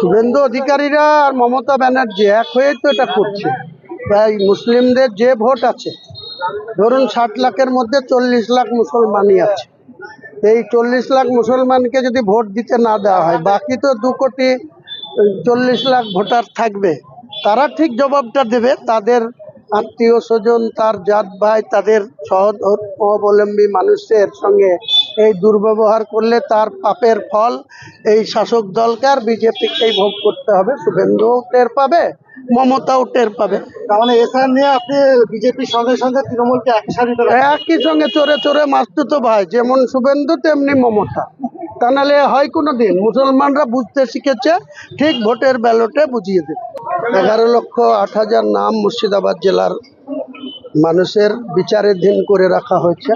শুভেন্দু অধিকারীরা আর মমতা ব্যানার্জি এক হয়ে তো এটা করছে। প্রায় মুসলিমদের যে ভোট আছে, ধরুন 60 লাখের মধ্যে 40 লাখ মুসলমানই আছে। এই 40 লাখ মুসলমানকে যদি ভোট দিতে না দেওয়া হয়, বাকি তো 2 কোটি 40 লাখ ভোটার থাকবে। তারা ঠিক জবাবটা দেবে। তাদের আত্মীয় স্বজন, তার জাত ভাই, তাদের সহাবলম্বী মানুষের সঙ্গে এই দুর্ব্যবহার করলে তার পাপের ফল এই শাসক দলকে আর বিজেপিকেই ভোগ করতে হবে। শুভেন্দুও টের পাবে, মমতাও টের পাবে। তার মানে এসআর নিয়ে আপনি বিজেপির সঙ্গে সঙ্গে তৃণমূলকে একই সঙ্গে চোরে চোরে মাসতুতো ভাই, যেমন শুভেন্দু তেমনি মমতা। তা নাহলে হয় কোনো দিন মুসলমানরা বুঝতে শিখেছে, ঠিক ভোটের ব্যালটে বুঝিয়ে দেবে। 11,08,000 নাম মুর্শিদাবাদ জেলার মানুষের বিচারাধীন করে রাখা হয়েছে।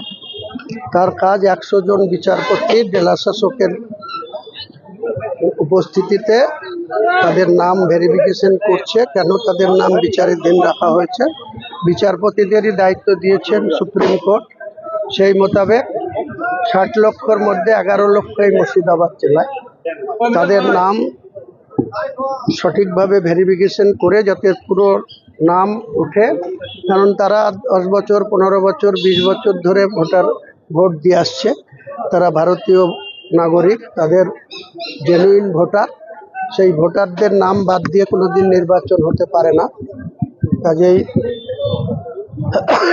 তার কাজ 100 জন বিচারপতি জেলা শাসকের উপস্থিতিতে তাদের নাম ভেরিফিকেশন করছে। কেন তাদের নাম বিচারাধীন রাখা হয়েছে, বিচারপতিদেরই দায়িত্ব দিয়েছেন সুপ্রিম কোর্ট। সেই মোতাবেক 60 লক্ষর মধ্যে 11 লক্ষ এই মুর্শিদাবাদ জেলায়। তাদের নাম সঠিকভাবে ভেরিফিকেশন করে যাতে পুরো নাম উঠে, কারণ তারা 10 বছর 15 বছর 20 বছর ধরে ভোট দিয়ে আসছে। তারা ভারতীয় নাগরিক, তাদের জেনুইন ভোটার। সেই ভোটারদের নাম বাদ দিয়ে কোনোদিন নির্বাচন হতে পারে না। কাজেই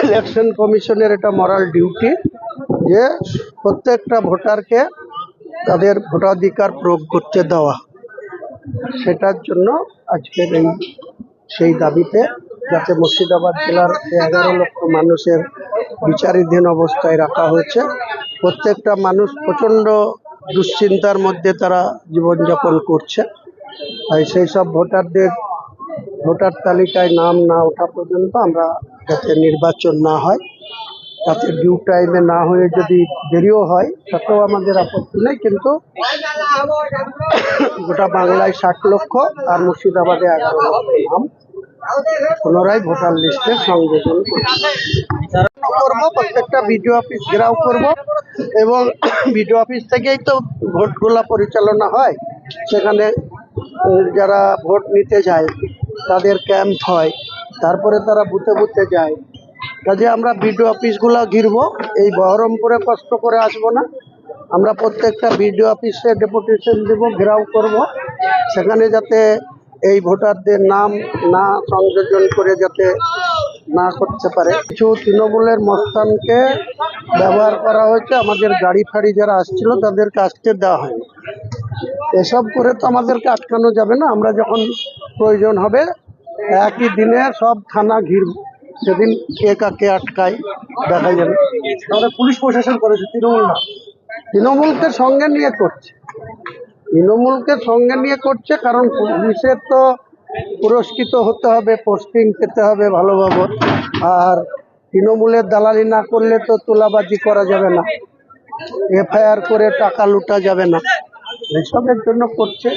ইলেকশন কমিশনের এটা মরাল ডিউটি যে প্রত্যেকটা ভোটারকে তাদের ভোটাধিকার প্রয়োগ করতে দেওয়া। সেটার জন্য আজকের সেই দাবিতে, যাতে মুর্শিদাবাদ জেলার 11 লক্ষ মানুষের বিচারাধীন অবস্থায় রাখা হয়েছে। প্রত্যেকটা মানুষ প্রচণ্ড দুশ্চিন্তার মধ্যে তারা জীবনযাপন করছে। তাই সেই সব ভোটারদের ভোটার তালিকায় নাম না ওঠা পর্যন্ত আমরা যাতে নির্বাচন না হয়, তাতে ডিউ টাইমে না হয়ে যদি দেরিও হয় তাতেও আমাদের আপত্তি নেই। কিন্তু গোটা বাংলায় 60 লক্ষ আর মুর্শিদাবাদে 11 লক্ষ নাম পুনরায় ভোটার লিস্টে সংযোজন করবো। প্রত্যেকটা বিডিও অফিস ঘেরাও করব এবং বিডিও অফিস থেকেই তো ভোটগুলা পরিচালনা হয়। সেখানে যারা ভোট নিতে যায় তাদের ক্যাম্প হয়, তারপরে তারা বুথে বুথে যায়। কাজে আমরা বিডিও অফিসগুলো ঘিরবো। এই বহরমপুরে কষ্ট করে আসবো না, আমরা প্রত্যেকটা বিডিও অফিসে ডেপুটেশন দেব, ঘেরাও করব। সেখানে যাতে এই ভোটারদের নাম না সংযোজন করে যাতে না করতে পারে। কিছু তৃণমূলের মস্তানকে ব্যবহার করা হয়েছে, আমাদের গাড়ি ফাড়ি যারা আসছিল তাদেরকে আসতে দেওয়া হয়নি। এসব করে তো আমাদেরকে আটকানো যাবে না। আমরা যখন প্রয়োজন হবে একই দিনে সব থানা ঘিরব, সেদিন কে কাকে আটকায় দেখা যাবে। তাহলে পুলিশ প্রশাসন করেছে, তৃণমূল না। তৃণমূলকে সঙ্গে নিয়ে করছে, তৃণমূলকে সঙ্গে নিয়ে করছে। কারণ পুলিশের তো পুরস্কৃত হতে হবে, পোস্টিং পেতে হবে ভালোভাবে। আর তৃণমূলের দালালি না করলে তো তোলাবাজি করা যাবে না, এফআইআর করে টাকা লুটা যাবে না। এসবের জন্য করছে।